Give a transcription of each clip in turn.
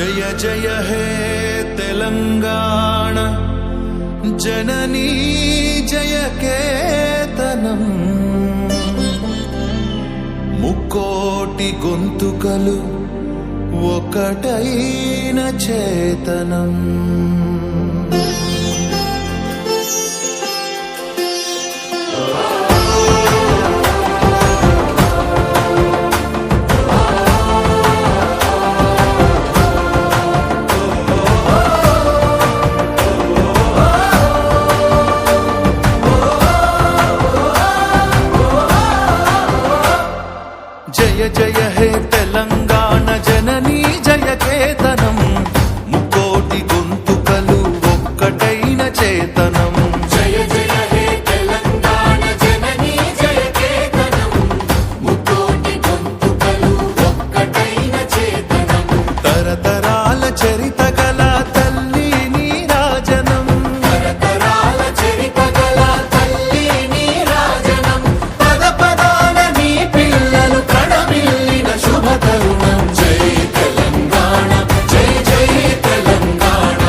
జయ జయ హే తెలంగాణ జననీ జయ కేతనం ముక్కోటి గొంతుకలు ఒకటైన చేతనం. జయ జయ హే తెలంగాణ జననీ జయ కేతనం ముక్కోటి గొంతుకలు ఒక్కటైన చేతనం. జయ జయ హే తెలంగాణ జననీ జయ కేతనం ముక్కోటి గొంతుకలు ఒక్కటైన చేతనం. తరతరాల చరిత గల తల్లి నీరాజనం, తరతరాల చరిత గల తల్లి నీరాజనం. పద పదాన నీ పిల్లలు ప్రణమిల్లిన శుభ తరుణం. జై తెలంగాణ జై జై తెలంగాణ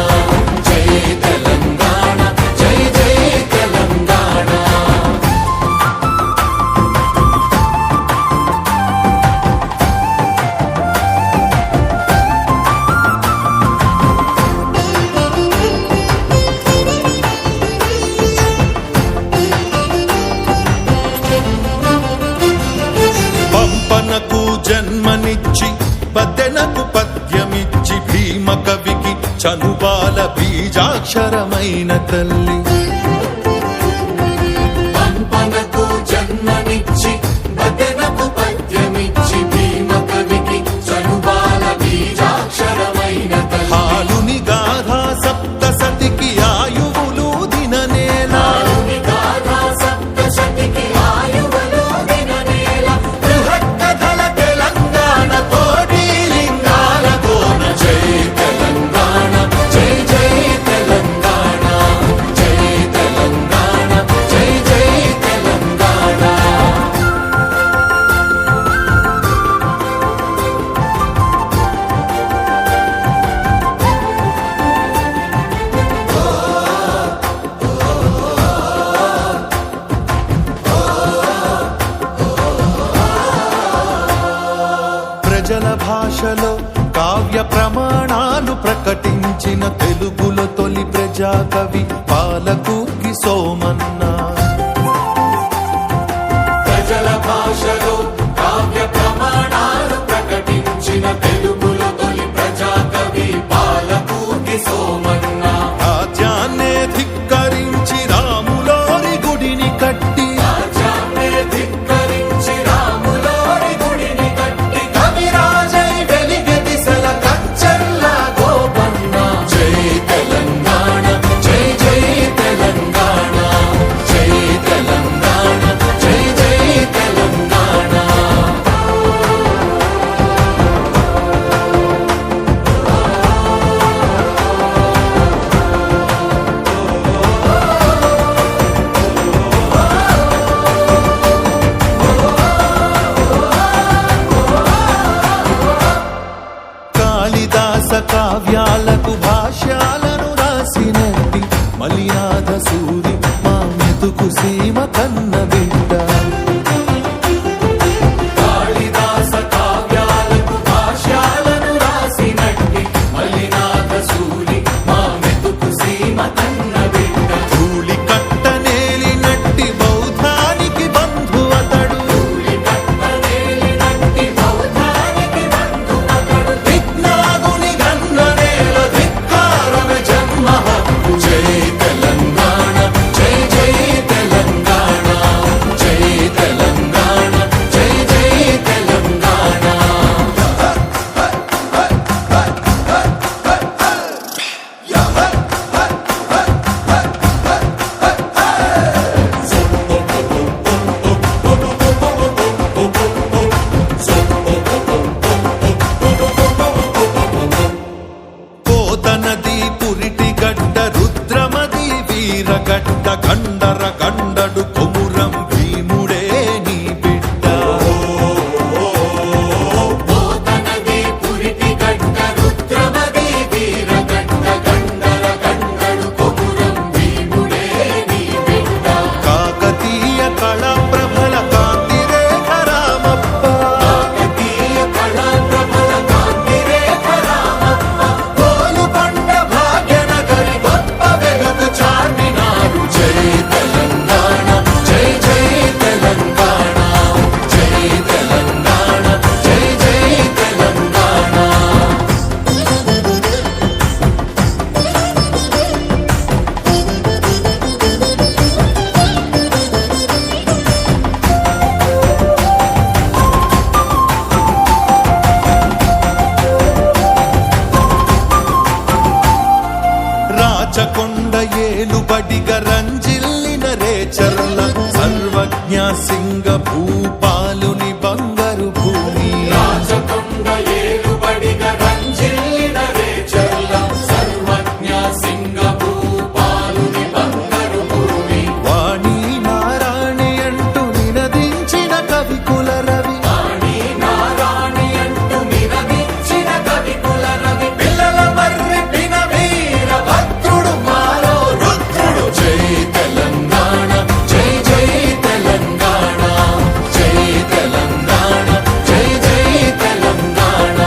జై తెలంగాణ జై జై తెలంగాణ. పంపనకు జన్మనిచ్చి పద్దెనకు పద్యమిచ్చి భీమ కవికి చనుబాల బీజాక్షరమైన తల్లి. పంపనకు జన్మనిచ్చి బదెనకు పద్యమిచ్చి భీమ కవికి చనుబాల బీజాక్షరమైన తల్లి. హాలుని గాథా సప్తసతికి ఆయువులు దిననేలా, ఆరుని గాథా సప్తశతికి ఆయువులు దిననేల. బృహత్కథల తెలంగాణ కోటి లింగాల కోన. జై తెలంగాణ జై జై తెలంగాణ జై తెలంగాణ జై జై తెలంగాణ. ప్రజల భాషలో కావ్య ప్రమాణాలు ప్రకటించిన తెలుగులో తొలి ప్రజాకవి పాలకుకి సోమన్న. ప్రజల భాషలో కావ్య ప్రమాణాలు ప్రకటించిన తెలుగులో తొలి ప్రజాకవి పాలకుకి సోమన్న. రాజ్యాన్నే ధిక్కరించి రాములోరి గుడిని కట్టి, రాజ్యాన్నే ధిక్కరించి రాములోరి గుడిని కట్టి కవిరాజై వెలిగే దిశల కంచెల్ల గోపన్న. జై తెలంగాణ జై జై తెలంగాణ జై తెలంగాణ జై జై తెలంగాణ. కాళిదాస కావ్యాలకు భాష్యాలను రాసినట్టి మలినాథ సూరి మా మెతుకు సీమ కన్న బిడ్డ. కాళిదాస కావ్యాలకు భాష్యాలను రాసినట్టి మలినాథ సూరి మా మెతుకు సీమ కన్న బిడ్డ. ధూళి కట్టనేలినట్టి బౌద్ధానికి బంధువతడు, కట్టనేలినట్టి బౌద్ధానికి బంధువతడు. విజ్ఞానుని గన్ననేల ధిక్కారమే జన్మ హక్కు. జై తెలంగాణ జై జై తెలంగాణ జై తెలంగాణ జై జై తెలంగాణ. కోతనది పురిటి గడ్డ రుద్రమది వీరగడ్డ కండర కండడు కొమురం భీముడే నీ బిడ్డ. పోతనది పురిటి గడ్డ రుద్రమది రాచకొండ ఏలుబడిగా రంజిల్లిన రేచర్ల సర్వజ్ఞ సింగ భూపాలుని బంగారు భూమి రాజకొండ ఏలుబడిగా రంజిల్లిన రేచర్ల సర్వజ్ఞ సింగ భూపాలుని బంగారు భూమి వాణి నారాణి అంటూ నినదించిన కవికుల రవి వాణి నారాణి అంటూ నినదించిన కవికుల రవి పిల్లల మర్రి పిన వీర భద్రుడు మాలో రుద్రుడు జై తెలంగాణ జై జై తెలంగాణ జై తెలంగాణ జై జై తెలంగాణ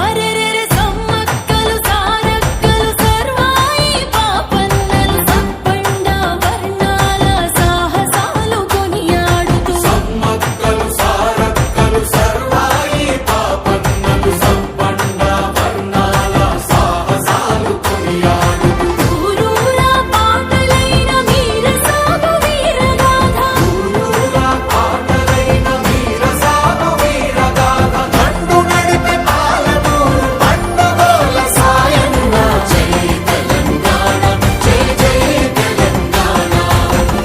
అరెరెరె సమ్మక్కలు సారక్కలు సర్వాయి పాపన్నలు సప్పండ వర్ణాల సాహసాలు కొనియాడుతూ సమ్మక్కలు సారక్కలు సర్వాయి పాపన్నలు సంపండ వర్ణాల సాహసాలు కొనియాడుతూ ఊరూరా పాటలైన వీర సాగు వీరగాథ ఊరూరా పాటలైన వీర సాగు వీరగాథ దండు నడిపే పాలమూరు పండుగోల సాయన్న జై తెలంగాణ జై జై తెలంగాణ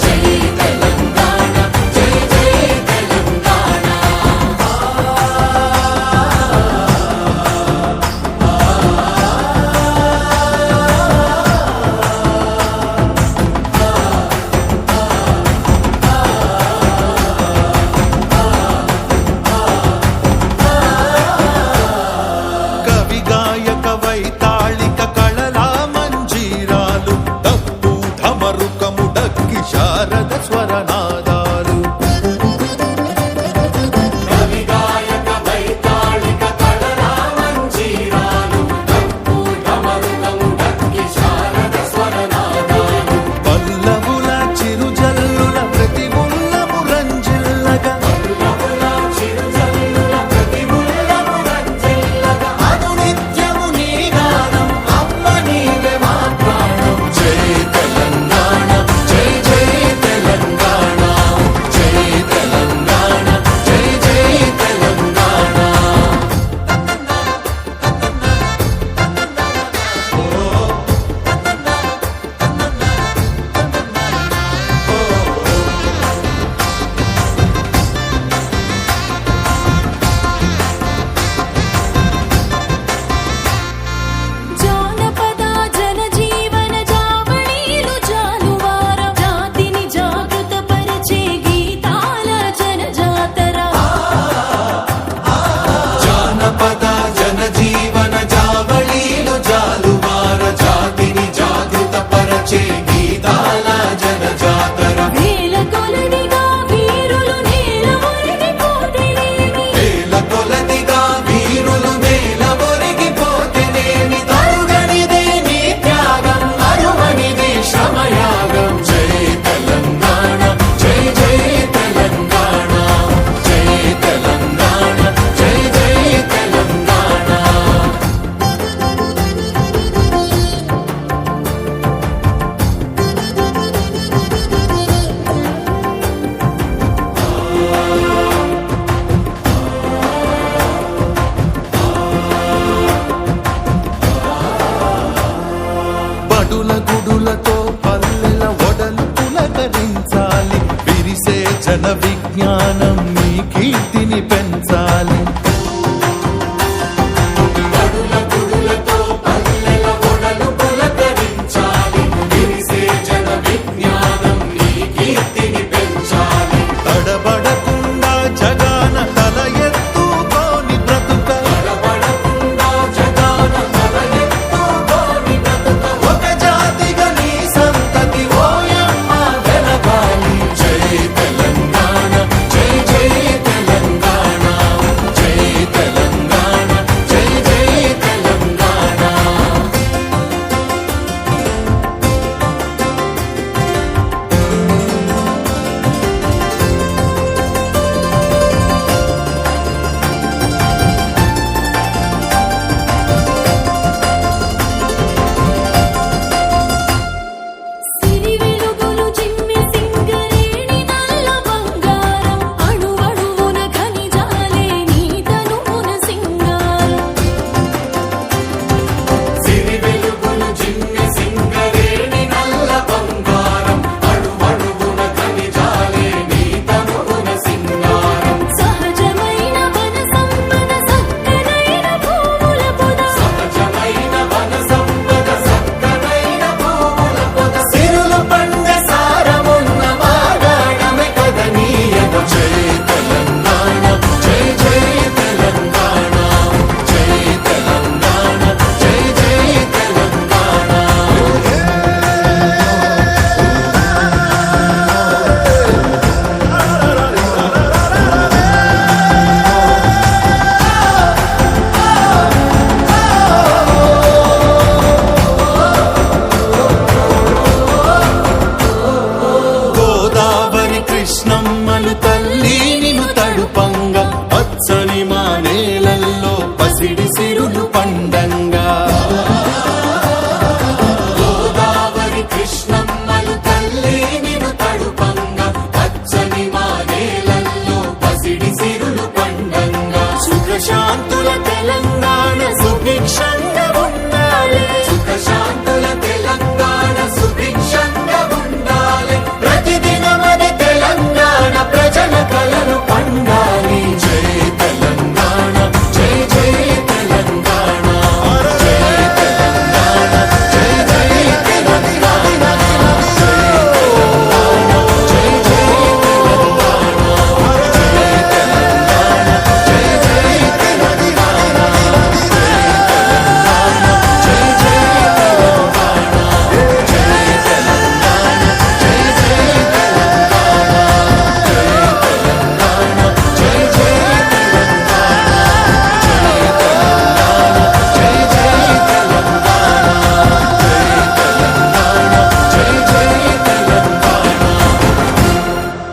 జై తెలంగాణ జై జై తెలంగాణ కవి గాయక వైతాళిక కళలా మంజీరాలు డప్పు ఢమరుకము డక్కి శారద స్వరనాదాలు కవి గాయక వైతాళిక కళలా మంజీరాలు డప్పు ఢమరుకము డక్కి శారద స్వరనాదాలు పల్లవుల చిరుజల్లుల ప్రతి ముల్లము రంజిల్లగా పల్లవుల చిరుజల్లుల ప్రతి ముల్లము రంజిల్లగా అనునిత్యము నీ గానం అమ్మ నీవే మా ప్రాణం జై తెలంగాణ జై జై తెలంగాణ జై తెలంగాణ జై జై తెలంగాణ జానపద జనజీవన జావళీలు జాలువార జాతిని జాగృత పరిచే గీతాల జనజాతర జానపద జనజీవన జావళీలు జాలువార జాతిని జాగృత పరచే గీతాల జనజాతర వేల కొలదిగా వీరులు నేల ఒరిగిపోతేనేమి వేల కొలదిగా వీరులు నేల ఒరిగిపోతేనేమి తరుగనిదే నీ త్యాగం అరువనిదే శ్రమయాగం జై తెలంగాణ జై జై తెలంగాణ జై తెలంగాణ జై జై తెలంగాణ బడుల గుడులతో పల్లెల ఒడలు పులకరించాలి విరిసే జన విజ్ఞానం మీ కీర్తిని పెంచాలి బడుల గుడులతో పల్లెల ఒడలు పులకరించాలి విరిసే జన విజ్ఞానం నీ కీర్తిని పెంచాలి తడబడకుండా జగాన తల ఎత్తుకోని బ్రతుక తడబడకుండా జగాన తల ఎత్తుకోని బ్రతుక ఒక జాతిగా నీ సంతతి ఓయమ్మ వెలగాలి జై తెలంగాణ తెలంగాణ సుభిక్షంగా